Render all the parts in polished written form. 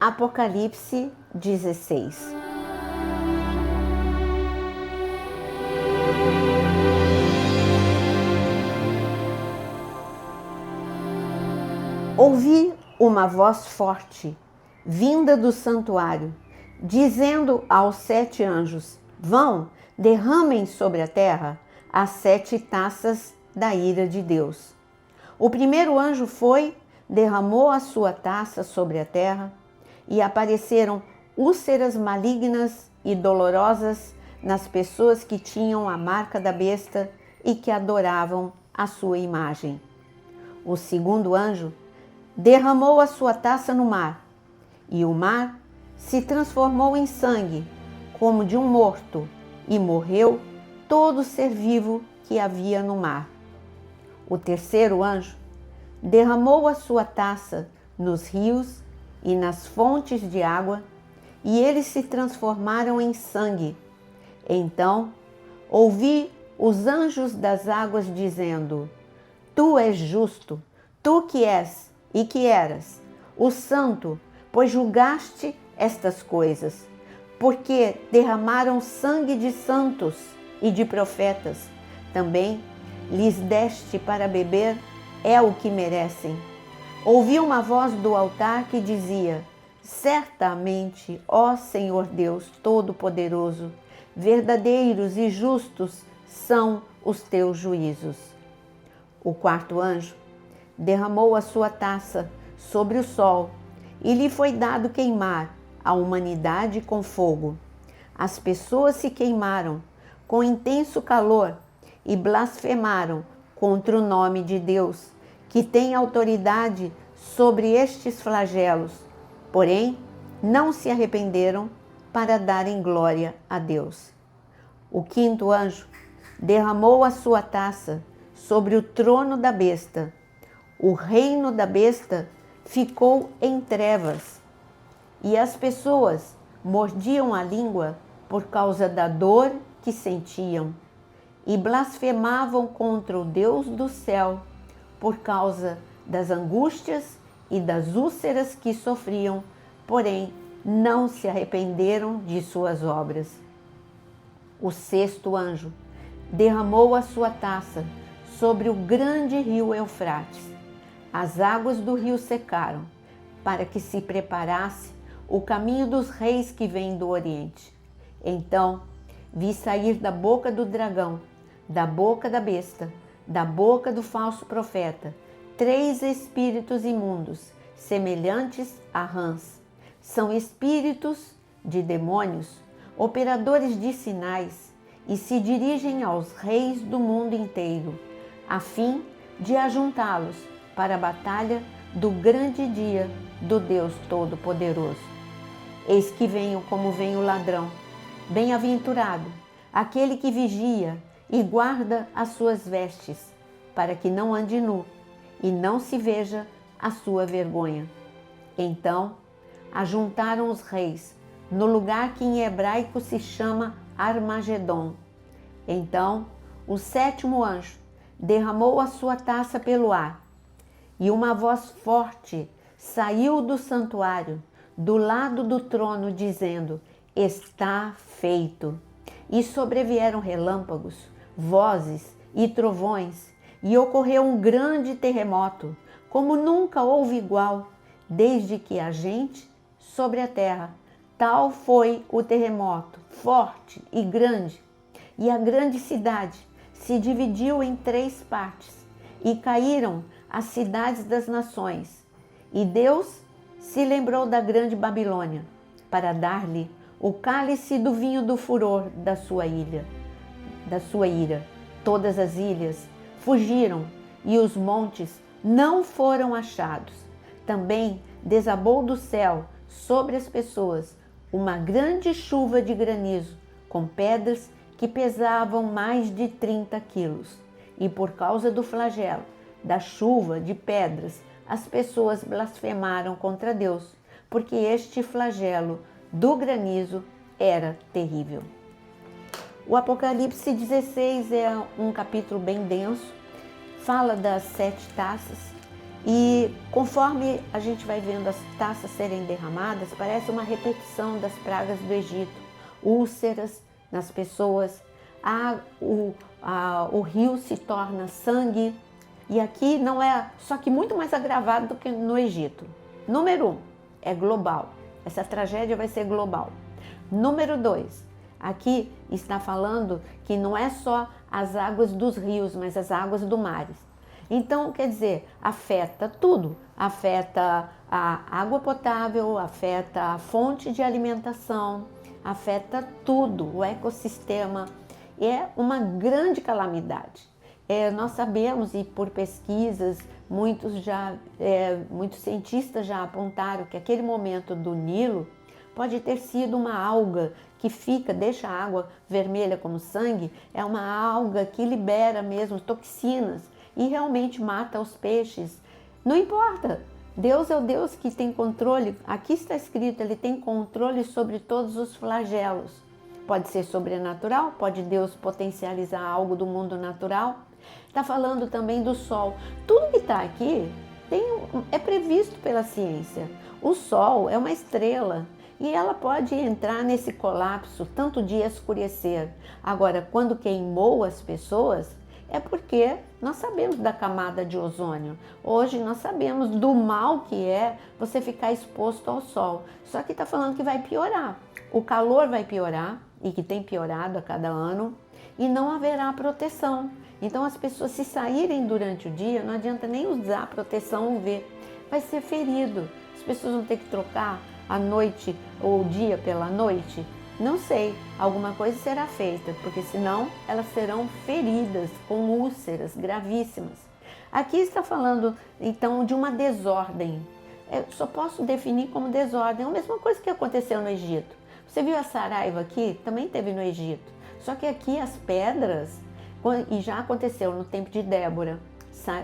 Apocalipse 16. Ouvi uma voz forte, vinda do santuário, dizendo aos 7 anjos: vão, derramem sobre a terra as 7 taças da ira de Deus. O primeiro anjo foi, derramou a sua taça sobre a terra, e apareceram úlceras malignas e dolorosas nas pessoas que tinham a marca da besta e que adoravam a sua imagem. O segundo anjo derramou a sua taça no mar, e o mar se transformou em sangue, como de um morto, e morreu todo ser vivo que havia no mar. O terceiro anjo derramou a sua taça nos rios e nas fontes de água, e eles se transformaram em sangue. Então ouvi os anjos das águas dizendo: Tu és justo, tu que és e que eras, o santo, pois julgaste estas coisas, porque derramaram sangue de santos e de profetas. Também lhes deste para beber o que merecem. Ouvi uma voz do altar que dizia: certamente, ó Senhor Deus Todo-Poderoso, verdadeiros e justos são os teus juízos. O quarto anjo derramou a sua taça sobre o sol, e lhe foi dado queimar a humanidade com fogo. As pessoas se queimaram com intenso calor e blasfemaram contra o nome de Deus, que tem autoridade sobre estes flagelos, porém não se arrependeram para darem glória a Deus. O quinto anjo derramou a sua taça sobre o trono da besta. O reino da besta ficou em trevas, e as pessoas mordiam a língua por causa da dor que sentiam, e blasfemavam contra o Deus do céu por causa das angústias e das úlceras que sofriam, porém não se arrependeram de suas obras. O sexto anjo derramou a sua taça sobre o grande rio Eufrates. As águas do rio secaram, para que se preparasse o caminho dos reis que vêm do Oriente. Então vi sair da boca do dragão, da boca da besta, da boca do falso profeta, 3 espíritos imundos, semelhantes a rãs. São espíritos de demônios, operadores de sinais, e se dirigem aos reis do mundo inteiro, a fim de ajuntá-los para a batalha do grande dia do Deus Todo-Poderoso. Eis que venho como vem o ladrão. Bem-aventurado aquele que vigia e guarda as suas vestes, para que não ande nu e não se veja a sua vergonha. Então ajuntaram os reis no lugar que em hebraico se chama Armagedon. Então o sétimo anjo derramou a sua taça pelo ar, e uma voz forte saiu do santuário, do lado do trono, dizendo: está feito. E sobrevieram relâmpagos, vozes e trovões, e ocorreu um grande terremoto, como nunca houve igual, desde que há gente sobre a terra. Tal foi o terremoto, forte e grande, e a grande cidade se dividiu em 3 partes, e caíram as cidades das nações. E Deus se lembrou da grande Babilônia, para dar-lhe o cálice do vinho do furor da sua ira. Todas as ilhas fugiram, e os montes não foram achados. Também desabou do céu sobre as pessoas uma grande chuva de granizo, com pedras que pesavam mais de 30 quilos. E por causa do flagelo da chuva de pedras, as pessoas blasfemaram contra Deus, porque este flagelo do granizo era terrível. O Apocalipse 16 é um capítulo bem denso, fala das 7 taças, E conforme a gente vai vendo as taças serem derramadas, parece uma repetição das pragas do Egito. Úlceras nas pessoas, o rio se torna sangue. E aqui não é, só que muito mais agravado do que no Egito. Número 1, é global. Essa tragédia vai ser global. Número 2, aqui está falando que não é só as águas dos rios, mas as águas do mar. Então, quer dizer, afeta tudo. Afeta a água potável, afeta a fonte de alimentação, afeta tudo, o ecossistema. É uma grande calamidade. Nós sabemos, e por pesquisas, muitos cientistas já apontaram que aquele momento do Nilo pode ter sido uma alga que deixa a água vermelha como sangue, é uma alga que libera mesmo toxinas e realmente mata os peixes. Não importa, Deus é o Deus que tem controle, aqui está escrito, Ele tem controle sobre todos os flagelos. Pode ser sobrenatural, pode Deus potencializar algo do mundo natural. Está falando também do sol. Tudo que está aqui é previsto pela ciência. O sol é uma estrela e ela pode entrar nesse colapso, tanto dia escurecer. Agora, quando queimou as pessoas, é porque nós sabemos da camada de ozônio. Hoje nós sabemos do mal que é você ficar exposto ao sol. Só que está falando que vai piorar. O calor vai piorar, e que tem piorado a cada ano, e não haverá proteção. Então as pessoas, se saírem durante o dia, não adianta nem usar proteção UV, vai ser ferido. As pessoas vão ter que trocar a noite ou o dia pela noite. Não sei, alguma coisa será feita, porque senão elas serão feridas com úlceras gravíssimas. Aqui está falando então de uma desordem. Eu só posso definir como desordem. É a mesma coisa que aconteceu no Egito. Você viu a saraiva aqui? Também teve no Egito. Só que aqui as pedras, e já aconteceu no tempo de Débora,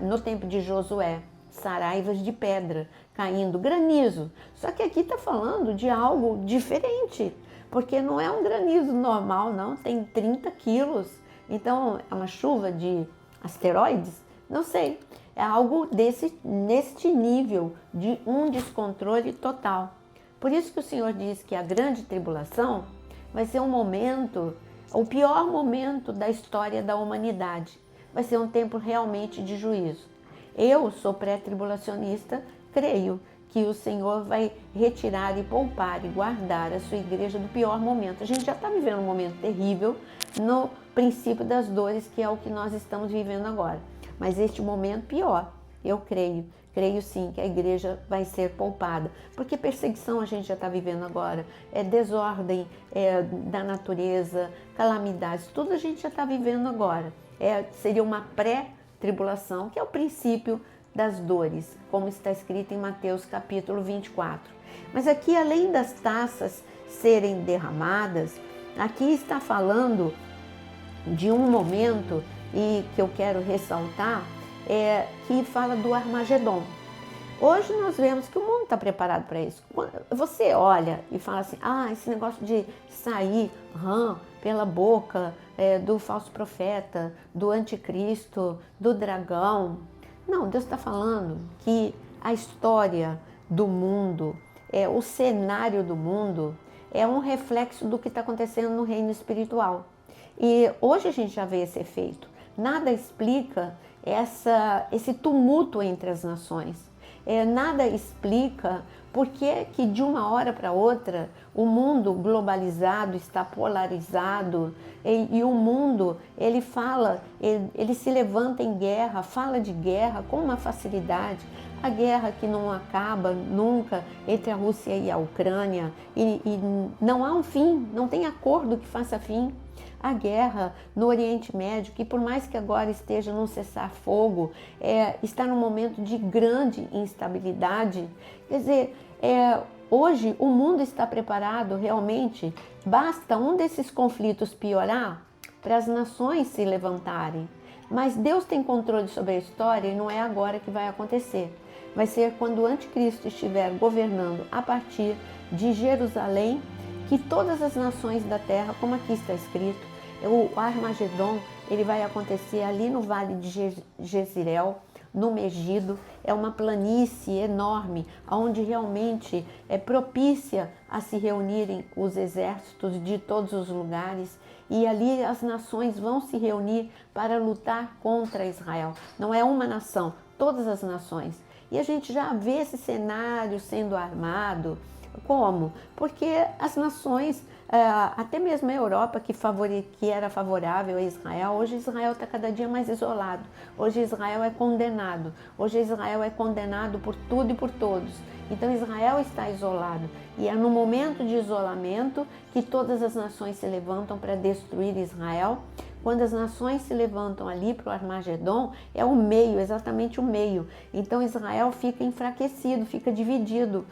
no tempo de Josué, saraivas de pedra caindo, granizo. Só que aqui está falando de algo diferente, porque não é um granizo normal, não, tem 30 quilos. Então é uma chuva de asteroides? Não sei, é algo neste nível de um descontrole total. Por isso que o Senhor diz que a grande tribulação vai ser um momento, o pior momento da história da humanidade. Vai ser um tempo realmente de juízo. Eu sou pré-tribulacionista, creio que o Senhor vai retirar e poupar e guardar a sua igreja do pior momento. A gente já está vivendo um momento terrível no princípio das dores, que é o que nós estamos vivendo agora. Mas este momento pior, eu creio sim que a igreja vai ser poupada, porque perseguição a gente já está vivendo agora, desordem da natureza, calamidades, tudo a gente já está vivendo agora. Seria uma pré-tribulação, que é o princípio das dores, como está escrito em Mateus capítulo 24. Mas aqui, além das taças serem derramadas, aqui está falando de um momento e que eu quero ressaltar, que fala do Armagedon. Hoje nós vemos que o mundo está preparado para isso. Você olha e fala assim, esse negócio de sair pela boca do falso profeta, do anticristo, do dragão. Não, Deus está falando que a história do mundo, o cenário do mundo, é um reflexo do que está acontecendo no reino espiritual. E hoje a gente já vê esse efeito. Nada explica esse tumulto entre as nações. Nada explica por que de uma hora para outra o mundo globalizado está polarizado e o mundo ele se levanta em guerra, fala de guerra com uma facilidade. A guerra que não acaba nunca entre a Rússia e a Ucrânia e não há um fim, não tem acordo que faça fim. A guerra no Oriente Médio, que por mais que agora esteja num cessar-fogo, está num momento de grande instabilidade. Quer dizer, hoje o mundo está preparado realmente, basta um desses conflitos piorar para as nações se levantarem. Mas Deus tem controle sobre a história e não é agora que vai acontecer. Vai ser quando o anticristo estiver governando a partir de Jerusalém, que todas as nações da terra, como aqui está escrito, o Armagedon, ele vai acontecer ali no vale de Jezreel, no Megido. É uma planície enorme, onde realmente é propícia a se reunirem os exércitos de todos os lugares, e ali as nações vão se reunir para lutar contra Israel. Não é uma nação, todas as nações. E a gente já vê esse cenário sendo armado. Como? Porque as nações, até mesmo a Europa, que era favorável a Israel, hoje Israel está cada dia mais isolado. Hoje Israel é condenado. Hoje Israel é condenado por tudo e por todos. Então Israel está isolado. E é no momento de isolamento que todas as nações se levantam para destruir Israel. Quando as nações se levantam ali para o Armagedon, é o meio, exatamente o meio. Então Israel fica enfraquecido, fica dividido.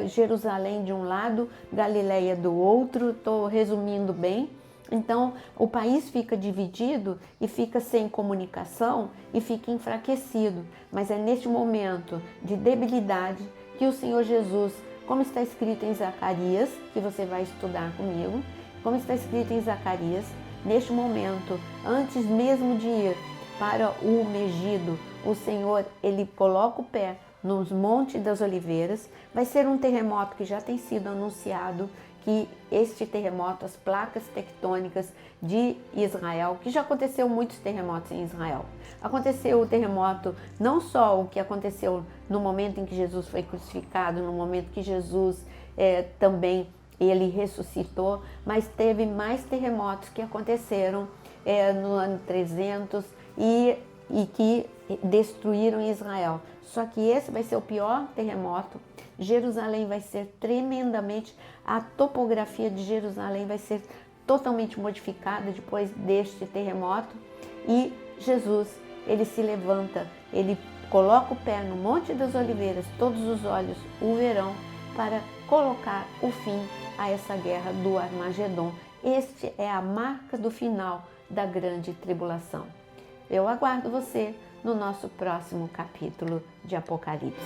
Jerusalém de um lado, Galileia do outro, estou resumindo bem. Então o país fica dividido e fica sem comunicação e fica enfraquecido. Mas é neste momento de debilidade que o Senhor Jesus, como está escrito em Zacarias, que você vai estudar comigo, como está escrito em Zacarias, neste momento, antes mesmo de ir para o Megido, o Senhor, ele coloca o pé nos Montes das Oliveiras. Vai ser um terremoto que já tem sido anunciado, que este terremoto, as placas tectônicas de Israel, que já aconteceu muitos terremotos em Israel. Aconteceu o terremoto, não só o que aconteceu no momento em que Jesus foi crucificado, no momento que Jesus também ele ressuscitou, mas teve mais terremotos que aconteceram no ano 300 e que destruíram Israel. Só que esse vai ser o pior terremoto. Jerusalém vai ser tremendamente, a topografia de Jerusalém vai ser totalmente modificada depois deste terremoto. E Jesus, ele se levanta, ele coloca o pé no Monte das Oliveiras, todos os olhos o verão, para colocar o fim a essa guerra do Armagedon. Este é a marca do final da grande tribulação. Eu aguardo você no nosso próximo capítulo de Apocalipse.